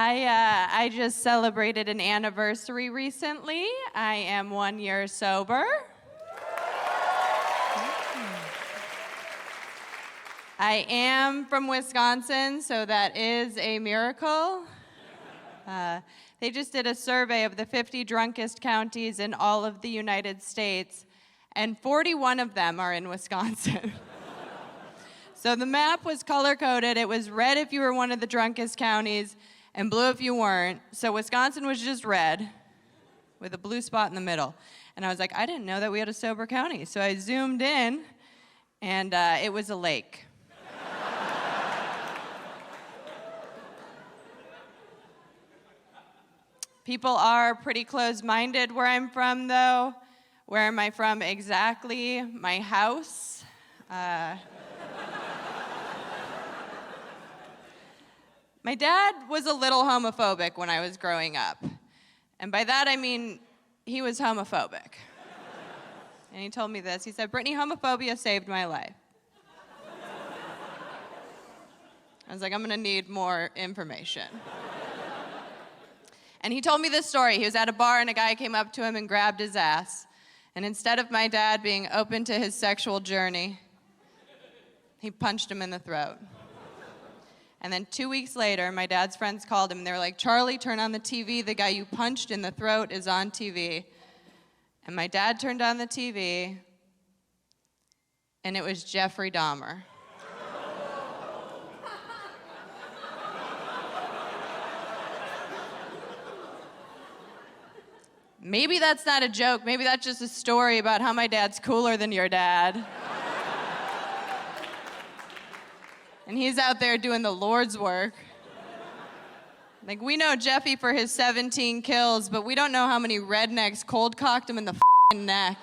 I just celebrated an anniversary recently. I am 1 year sober. I am from Wisconsin, so that is a miracle. They just did a survey of the 50 drunkest counties in all of the United States, and 41 of them are in Wisconsin. So the map was color-coded. It was red if you were one of the drunkest counties, and blue if you weren't. So Wisconsin was just red, with a blue spot in the middle. And I was like, I didn't know that we had a sober county. So I zoomed in, and it was a lake. People are pretty close-minded where I'm from, though. Where am I from exactly? My house. My dad was a little homophobic when I was growing up. And by that, I mean he was homophobic. And he told me this. He said, Brittany, homophobia saved my life. I was like, I'm gonna need more information. And he told me this story. He was at a bar and a guy came up to him and grabbed his ass. And instead of my dad being open to his sexual journey, he punched him in the throat. And then 2 weeks later, my dad's friends called him and they were like, Charlie, turn on the TV. The guy you punched in the throat is on TV. And my dad turned on the TV and it was Jeffrey Dahmer. Maybe that's not a joke. Maybe that's just a story about how my dad's cooler than your dad. And he's out there doing the Lord's work. Like, we know Jeffy for his 17 kills, but we don't know how many rednecks cold-cocked him in the f***ing neck.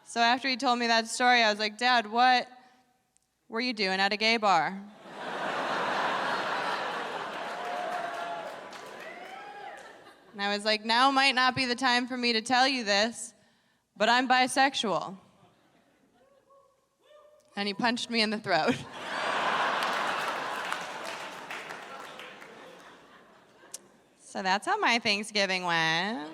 So after he told me that story, I was like, Dad, what were you doing at a gay bar? And I was like, now might not be the time for me to tell you this, but I'm bisexual. And he punched me in the throat. So that's how my Thanksgiving went.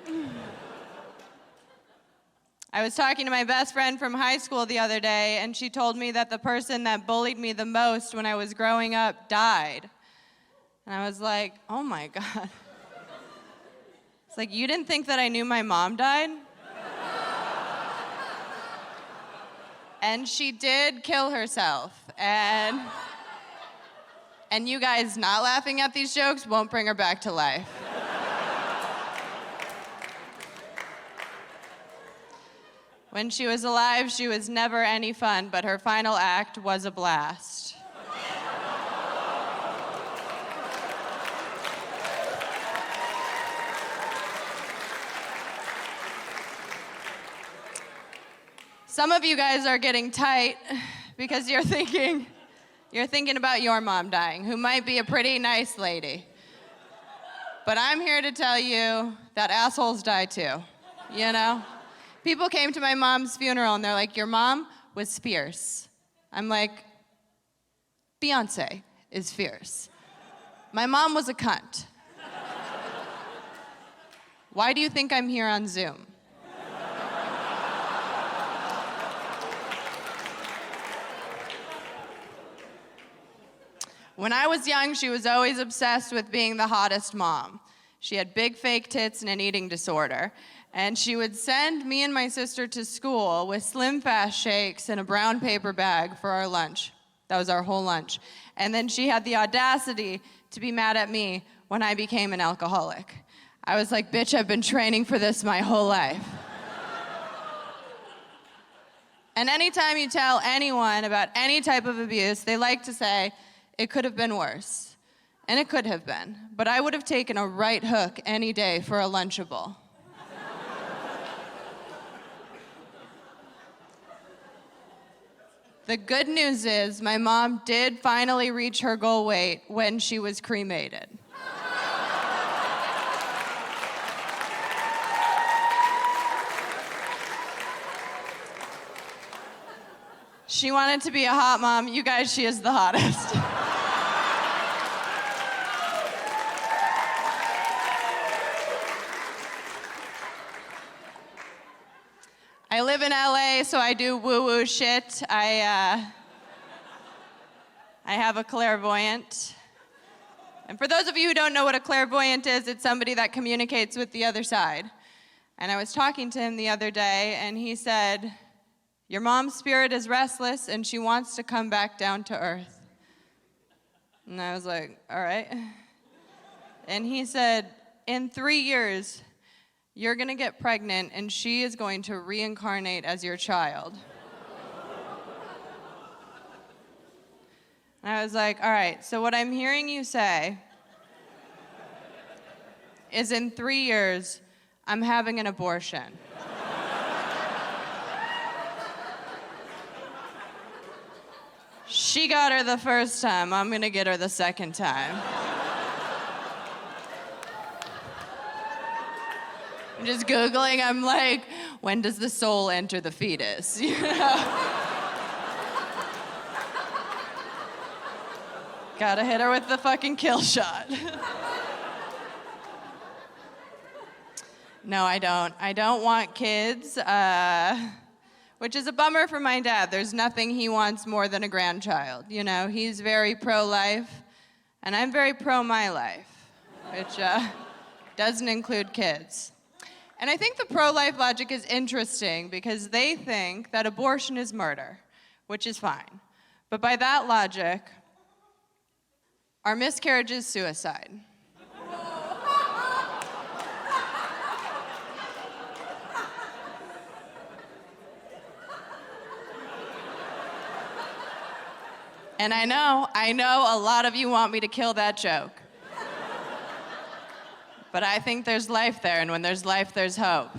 I was talking to my best friend from high school the other day, and she told me that the person that bullied me the most when I was growing up died. And I was like, oh my God. It's like, you didn't think that I knew my mom died? And she did kill herself. And you guys not laughing at these jokes won't bring her back to life. When she was alive, she was never any fun, but her final act was a blast. Some of you guys are getting tight because you're thinking about your mom dying, who might be a pretty nice lady. But I'm here to tell you that assholes die too, you know? People came to my mom's funeral and they're like, your mom was fierce. I'm like, Beyonce is fierce. My mom was a cunt. Why do you think I'm here on Zoom? When I was young, she was always obsessed with being the hottest mom. She had big fake tits and an eating disorder. And she would send me and my sister to school with Slim Fast shakes and a brown paper bag for our lunch. That was our whole lunch. And then she had the audacity to be mad at me when I became an alcoholic. I was like, bitch, I've been training for this my whole life. And anytime you tell anyone about any type of abuse, they like to say, it could have been worse. And it could have been. But I would have taken a right hook any day for a Lunchable. The good news is my mom did finally reach her goal weight when she was cremated. She wanted to be a hot mom. You guys, she is the hottest. live in LA, so I do woo-woo shit. I have a clairvoyant. And for those of you who don't know what a clairvoyant is, it's somebody that communicates with the other side. And I was talking to him the other day, and he said, your mom's spirit is restless, and she wants to come back down to earth. And I was like, all right. And he said, in 3 years, you're gonna get pregnant, and she is going to reincarnate as your child. And I was like, all right, so what I'm hearing you say is in 3 years, I'm having an abortion. She got her the first time, I'm gonna get her the second time. I'm just Googling, I'm like, when does the soul enter the fetus, you know? Gotta hit her with the fucking kill shot. No, I don't. I don't want kids, which is a bummer for my dad. There's nothing he wants more than a grandchild. You know, he's very pro-life, and I'm very pro-my life, which doesn't include kids. And I think the pro-life logic is interesting because they think that abortion is murder, which is fine. But by that logic, our miscarriage is suicide. And I know a lot of you want me to kill that joke. But I think there's life there, and when there's life, there's hope.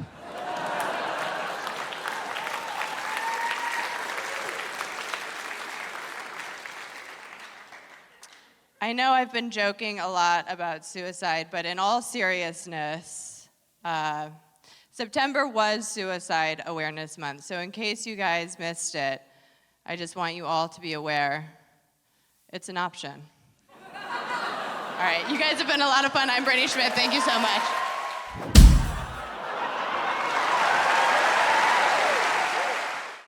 I know I've been joking a lot about suicide, but in all seriousness, September was Suicide Awareness Month. So in case you guys missed it, I just want you all to be aware, it's an option. All right, you guys have been a lot of fun. I'm Brittany Schmitt. Thank you so much.